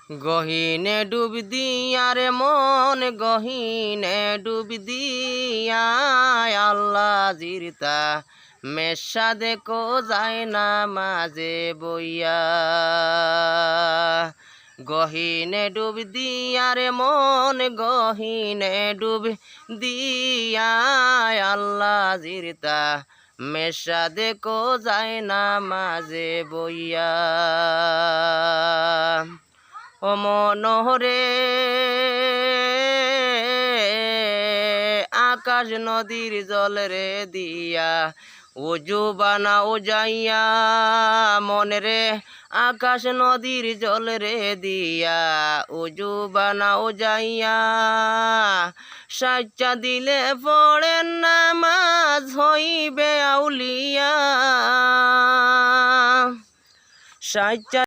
গহিনে ডুব দিয়া রে মন গহিনে ডুব দিয়া আল্লাহ জিরতা মেশা দেখো যায় না মাঝে বইয়া গহিনে ডুব দিয়া রে মন গহিনে ডুব দিয়া আল্লাহ জিরতা মেশা দেখো যায় না মাঝে বইয়া ও মনোহরে আকাশ নদীর জল রে দিয়া ওজু বানাও যাইয়া মনে রে আকাশ নদীর জল রে দিয়া ওজু বানাও যাইয়া সাচ্চা দিলে পড়েন নামাজ হইবে আউলিয়া সাচ্চা